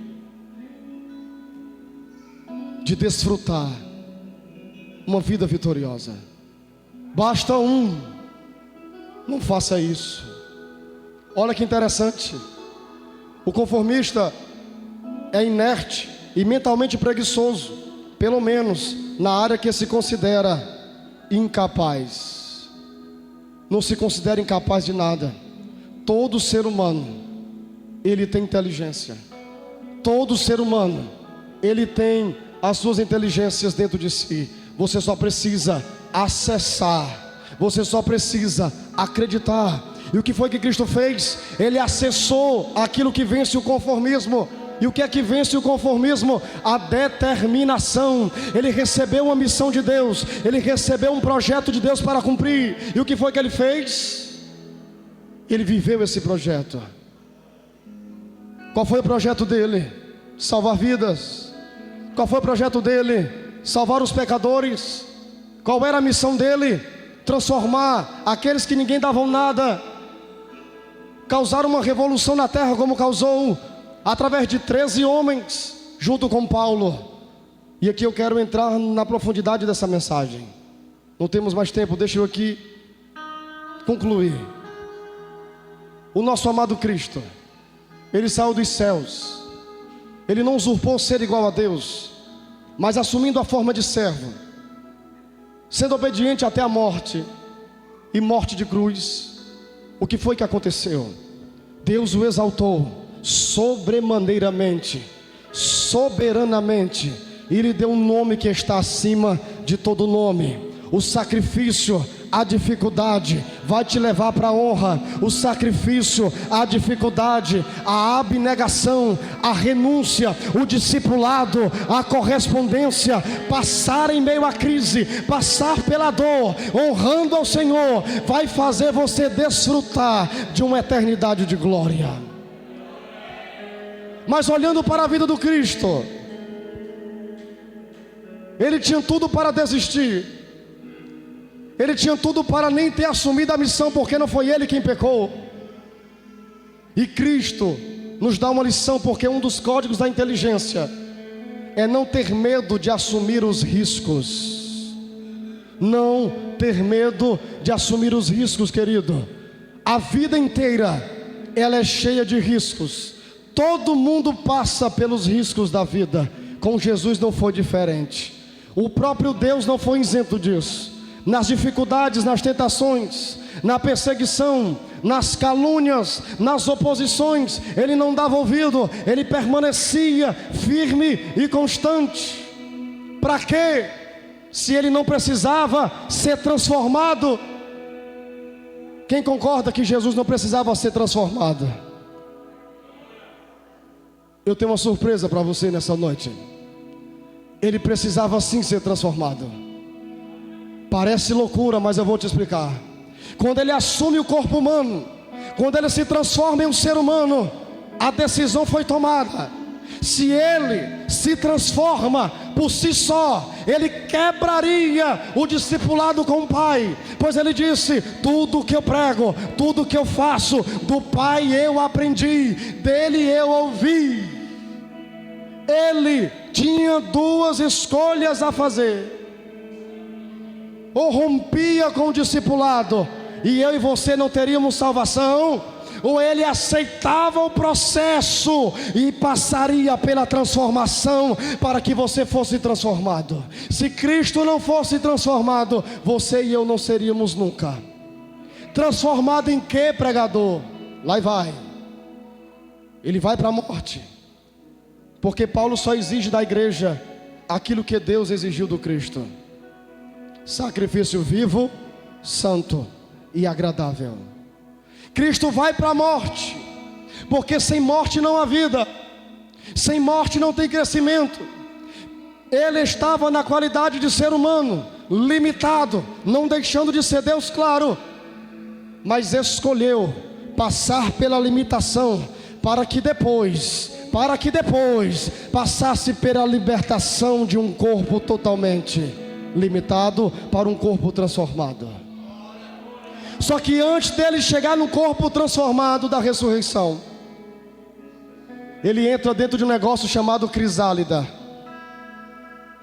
de desfrutar uma vida vitoriosa. Basta um. Não faça isso. Olha que interessante. O conformista é inerte e mentalmente preguiçoso, pelo menos na área que se considera incapaz. Não se considera incapaz de nada. Todo ser humano, ele tem inteligência. Todo ser humano, ele tem as suas inteligências dentro de si. Você só precisa acessar. Você só precisa acreditar. E o que foi que Cristo fez? Ele acessou aquilo que vence o conformismo. E o que é que vence o conformismo? A determinação. Ele recebeu uma missão de Deus, ele recebeu um projeto de Deus para cumprir. E o que foi que ele fez? Ele viveu esse projeto. Qual foi o projeto dele? Salvar vidas. Qual foi o projeto dele? Salvar os pecadores. Qual era a missão dele? Transformar aqueles que ninguém davam nada, causar uma revolução na terra como causou, através de 13 homens, junto com Paulo. E aqui eu quero entrar na profundidade dessa mensagem. Não temos mais tempo, deixa eu aqui concluir. O nosso amado Cristo, ele saiu dos céus. Ele não usurpou ser igual a Deus, mas assumindo a forma de servo, sendo obediente até a morte, e morte de cruz. O que foi que aconteceu? Deus o exaltou sobremaneiramente, soberanamente, e lhe deu um nome que está acima de todo nome. O sacrifício, a dificuldade vai te levar para a honra. O sacrifício, a dificuldade, a abnegação, a renúncia, o discipulado, a correspondência, passar em meio à crise, passar pela dor, honrando ao Senhor, vai fazer você desfrutar de uma eternidade de glória. Mas olhando para a vida do Cristo, ele tinha tudo para desistir. Ele tinha tudo para nem ter assumido a missão, porque não foi ele quem pecou. E Cristo nos dá uma lição, porque um dos códigos da inteligência é não ter medo de assumir os riscos. Não ter medo de assumir os riscos, querido. A vida inteira, ela é cheia de riscos. Todo mundo passa pelos riscos da vida. Com Jesus não foi diferente. O próprio Deus não foi isento disso. Nas dificuldades, nas tentações, na perseguição, nas calúnias, nas oposições, ele não dava ouvido, ele permanecia firme e constante. Para quê? Se ele não precisava ser transformado. Quem concorda que Jesus não precisava ser transformado? Eu tenho uma surpresa para você nessa noite. Ele precisava sim ser transformado. Parece loucura, mas eu vou te explicar. Quando ele assume o corpo humano, quando ele se transforma em um ser humano, a decisão foi tomada. Se ele se transforma por si só, ele quebraria o discipulado com o Pai, pois ele disse: tudo que eu prego, tudo que eu faço, do Pai eu aprendi, dele eu ouvi. Ele tinha duas escolhas a fazer: ou rompia com o discipulado e eu e você não teríamos salvação, ou ele aceitava o processo e passaria pela transformação para que você fosse transformado. Se Cristo não fosse transformado, você e eu não seríamos nunca. Transformado em quê, pregador? Lá vai. Ele vai para a morte, porque Paulo só exige da igreja aquilo que Deus exigiu do Cristo: sacrifício vivo, santo e agradável. Cristo vai para a morte, porque sem morte não há vida, sem morte não tem crescimento. Ele estava na qualidade de ser humano, limitado, não deixando de ser Deus, claro, mas escolheu passar pela limitação para que depois passasse pela libertação de um corpo totalmente limitado para um corpo transformado. Só que antes dele chegar no corpo transformado da ressurreição, ele entra dentro de um negócio chamado crisálida,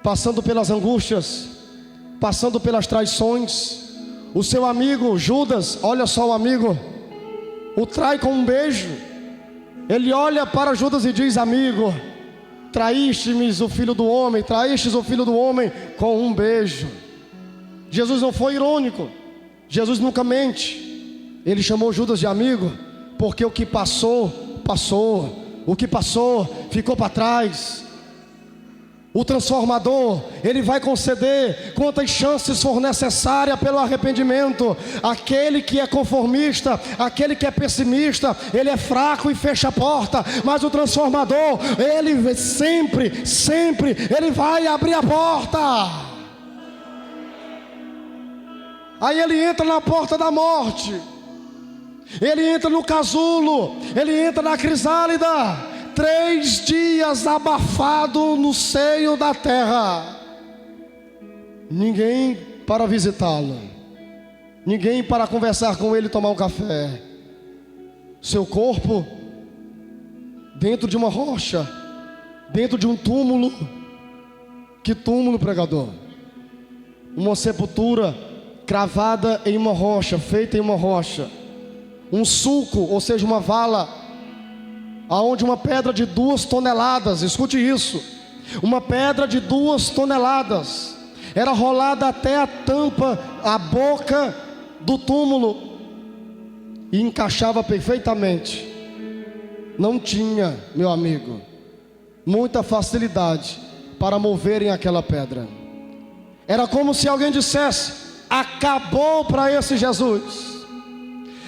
passando pelas angústias, passando pelas traições. O seu amigo Judas, olha só, o amigo o trai com um beijo. Ele olha para Judas e diz: amigo, traíste-me o filho do homem, traístes o filho do homem com um beijo. Jesus não foi irônico, Jesus nunca mente. Ele chamou Judas de amigo, porque o que passou, passou. O que passou, ficou para trás. O transformador, ele vai conceder quantas chances for necessária pelo arrependimento. Aquele que é conformista, aquele que é pessimista, ele é fraco e fecha a porta. Mas o transformador, ele sempre, ele vai abrir a porta. Aí ele entra na porta da morte, ele entra no casulo, ele entra na crisálida. 3 dias abafado no seio da terra, ninguém para visitá-lo, ninguém para conversar com ele e tomar um café. Seu corpo dentro de uma rocha, dentro de um túmulo. Que túmulo, pregador? Uma sepultura cravada em uma rocha, feita em uma rocha. Um sulco, ou seja, uma vala, aonde uma pedra de 2 toneladas, escute isso, uma pedra de 2 toneladas, era rolada até a tampa, a boca do túmulo, e encaixava perfeitamente. Não tinha, meu amigo, muita facilidade para moverem aquela pedra. Era como se alguém dissesse: acabou para esse Jesus.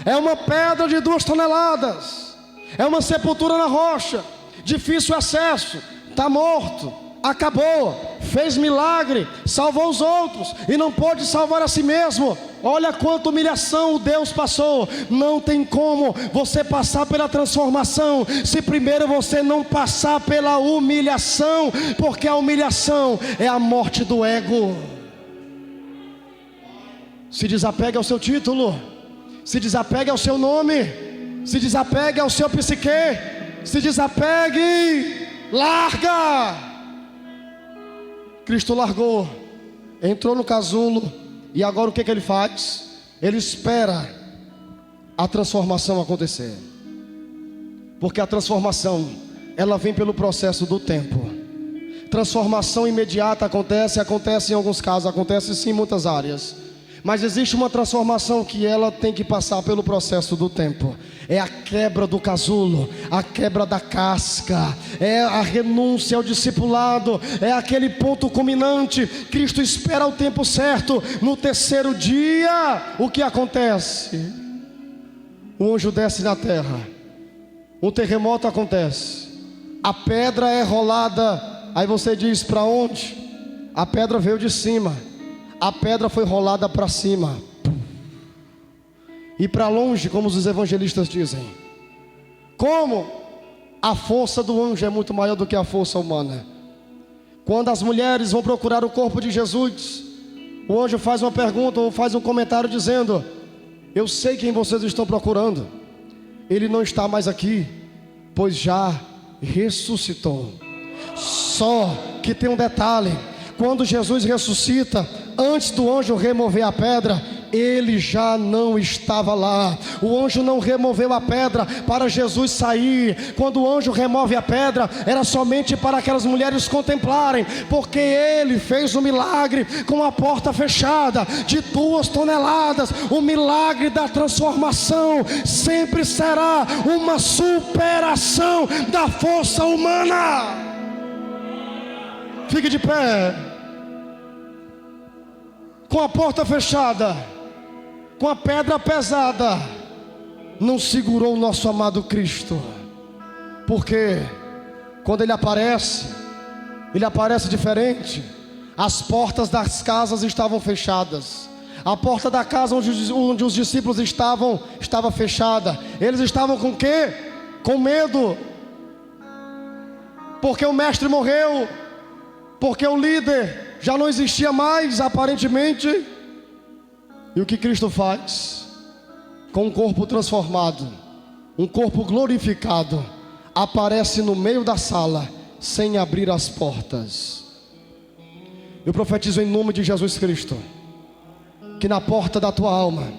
É uma pedra de 2 toneladas, é uma sepultura na rocha, difícil acesso, está morto, acabou, fez milagre, salvou os outros e não pôde salvar a si mesmo. Olha quanta humilhação o Deus passou. Não tem como você passar pela transformação se primeiro você não passar pela humilhação, porque a humilhação é a morte do ego. Se desapegue ao seu título, se desapegue ao seu nome, se desapegue ao seu psique, se desapegue, larga. Cristo largou, entrou no casulo, e agora o que ele faz? Ele espera a transformação acontecer, porque a transformação, ela vem pelo processo do tempo. Transformação imediata acontece em alguns casos, acontece sim em muitas áreas, mas existe uma transformação que ela tem que passar pelo processo do tempo. É a quebra do casulo, a quebra da casca, é a renúncia ao discipulado, é aquele ponto culminante. Cristo espera o tempo certo. No 3º dia, o que acontece? O anjo desce na terra, um terremoto acontece, A pedra é rolada. Aí você diz: para onde? A pedra veio de cima. A pedra foi rolada para cima e para longe, como os evangelistas dizem. Como? A força do anjo é muito maior do que a força humana. Quando as mulheres vão procurar o corpo de Jesus, o anjo faz uma pergunta ou faz um comentário dizendo: eu sei quem vocês estão procurando. Ele não está mais aqui, pois já ressuscitou. Só que tem um detalhe: quando Jesus ressuscita, antes do anjo remover a pedra, ele já não estava lá. O anjo não removeu a pedra para Jesus sair. Quando o anjo remove a pedra, era somente para aquelas mulheres contemplarem, porque ele fez um milagre com a porta fechada de 2 toneladas. O milagre da transformação sempre será uma superação da força humana. Fique de pé. Com a porta fechada, com a pedra pesada, não segurou o nosso amado Cristo. Porque quando Ele aparece diferente. As portas das casas estavam fechadas. A porta da casa onde os discípulos estava fechada. Eles estavam com quê? Com medo. Porque o mestre morreu. Porque o líder já não existia mais, aparentemente. E o que Cristo faz? Com um corpo transformado, um corpo glorificado, aparece no meio da sala, sem abrir as portas. Eu profetizo em nome de Jesus Cristo, que na porta da tua alma,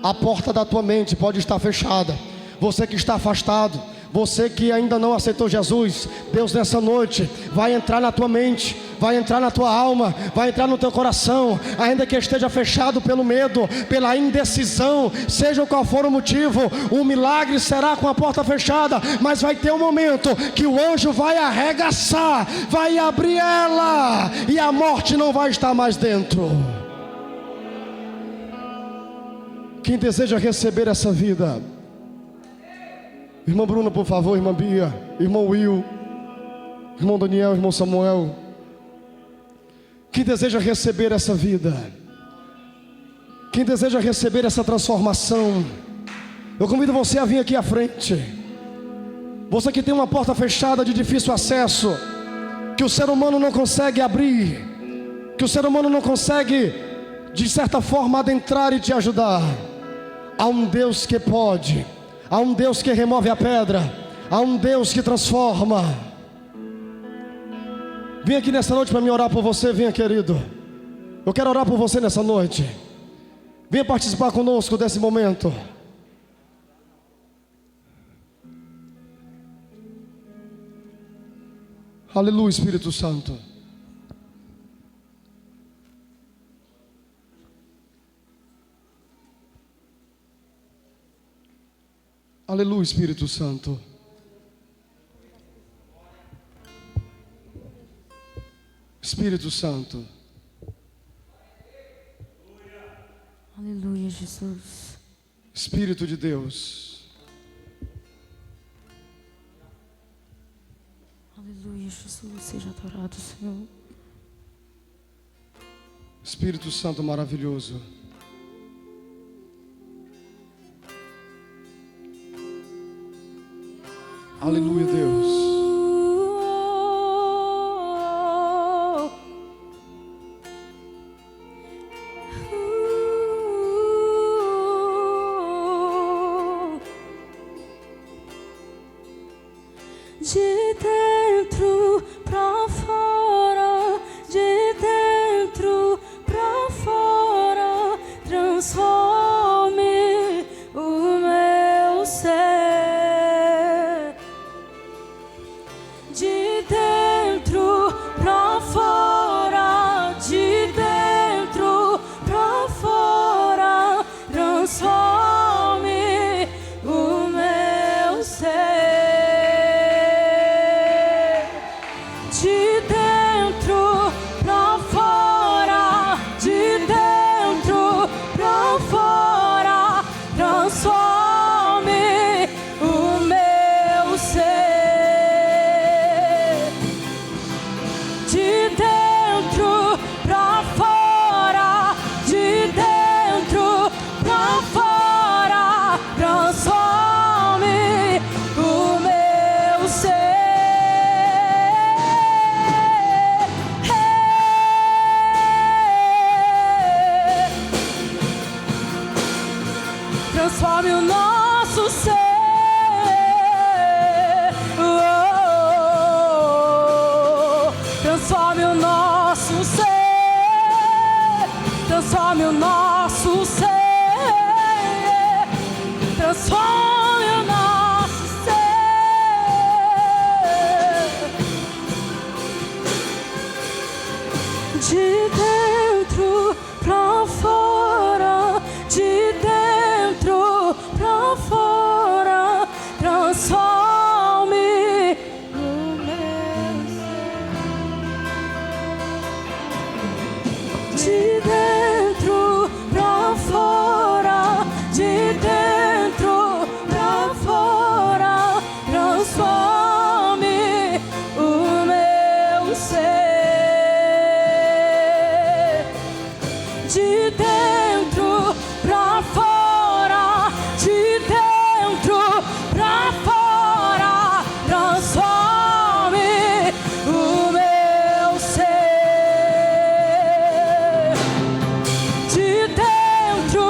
a porta da tua mente pode estar fechada. Você que está afastado, você que ainda não aceitou Jesus, Deus nessa noite vai entrar na tua mente, vai entrar na tua alma, vai entrar no teu coração, ainda que esteja fechado pelo medo, pela indecisão, seja qual for o motivo. O milagre será com a porta fechada, mas vai ter um momento que o anjo vai arregaçar, vai abrir ela, e a morte não vai estar mais dentro. Quem deseja receber essa vida? Irmã Bruna, por favor, irmã Bia, irmão Will, irmão Daniel, irmão Samuel. Quem deseja receber essa vida? Quem deseja receber essa transformação? Eu convido você a vir aqui à frente. Você que tem uma porta fechada de difícil acesso, que o ser humano não consegue abrir, que o ser humano não consegue, de certa forma, adentrar e te ajudar. Há um Deus que pode. Há um Deus que remove a pedra. Há um Deus que transforma. Vem aqui nessa noite para me orar por você. Venha, querido. Eu quero orar por você nessa noite. Venha participar conosco desse momento. Aleluia, Espírito Santo. Aleluia, Espírito Santo. Espírito Santo. Aleluia, Jesus. Espírito de Deus. Aleluia, Jesus. Seja adorado, Senhor. Espírito Santo maravilhoso. Aleluia, Deus. De dentro pra fora, de dentro pra fora, transforme o meu ser. De dentro pra fora, de dentro pra fora, transforme o meu ser. De dentro pra fora, de dentro pra fora, transforme o meu ser. transforme o nosso ser, transforme o nosso ser, transforme o nosso ser, de dentro pra fora, de dentro pra fora, transforme o meu ser, de dentro pra fora, de dentro pra fora, transforme o meu ser, de dentro pra fora, de dentro pra fora, transforme o meu ser, de dentro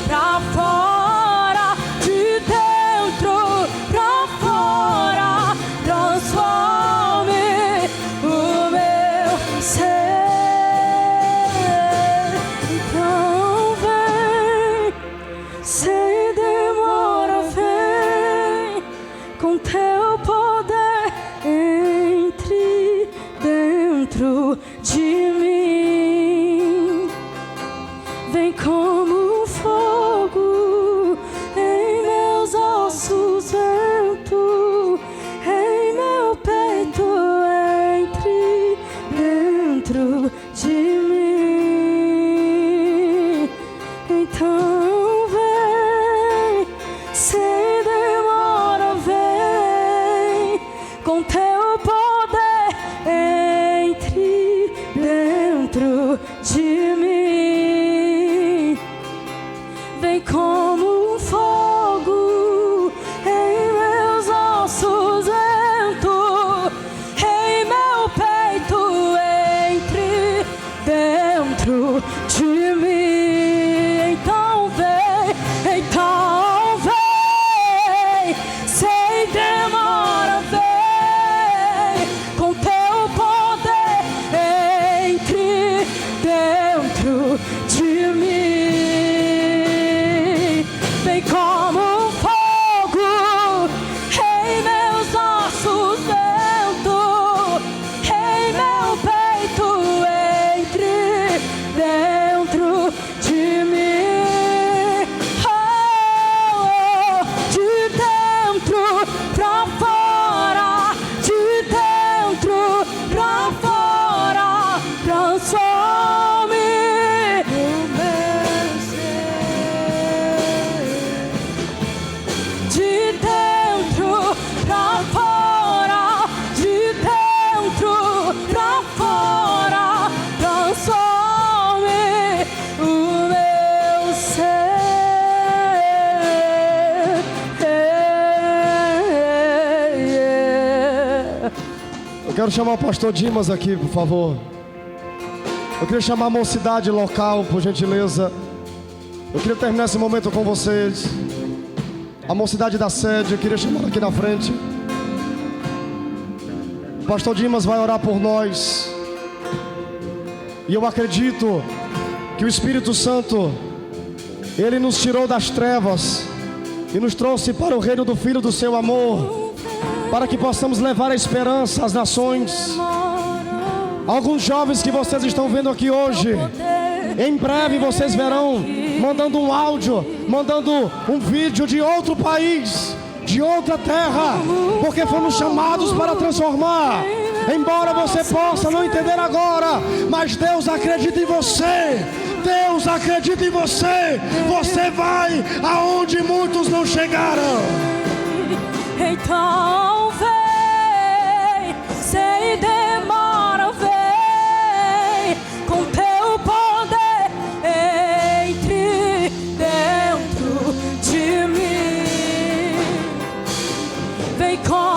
pra fora, de dentro pra fora, transforme o meu ser. Então vem, sem demora, vem, com teu poder entre dentro de mim. Vem como um fogo em meus ossos, vento em meu peito, entre dentro de mim. Então vem, sem demora, vem, com teu poder entre dentro de mim. Vem como um fogo em meus ossos, vento em meu peito, entre dentro de mim. Então vem, sem demora, vem, com teu poder entre dentro de mim. Vem como um fogo em meus ossos, vento em meu peito, entre dentro de mim. Oh, de dentro pra fora, de dentro pra fora, transforme o meu ser, de dentro pra fora, de dentro pra fora, transforme o meu ser. Eu quero chamar o pastor Dimas aqui, por favor. Eu queria chamar a mocidade local, por gentileza. Eu queria terminar esse momento com vocês. A mocidade da sede, eu queria chamar aqui na frente. O pastor Dimas vai orar por nós. E eu acredito que o Espírito Santo, Ele nos tirou das trevas e nos trouxe para o reino do Filho do seu amor, para que possamos levar a esperança às nações. Alguns jovens que vocês estão vendo aqui hoje, em breve vocês verão mandando um áudio, mandando um vídeo de outro país, de outra terra, porque fomos chamados para transformar. Embora você possa não entender agora, mas Deus acredita em você. Deus acredita em você. Você vai aonde muitos não chegaram. Então vem, sem demora, vem, com teu poder entre dentro de mim. Vem com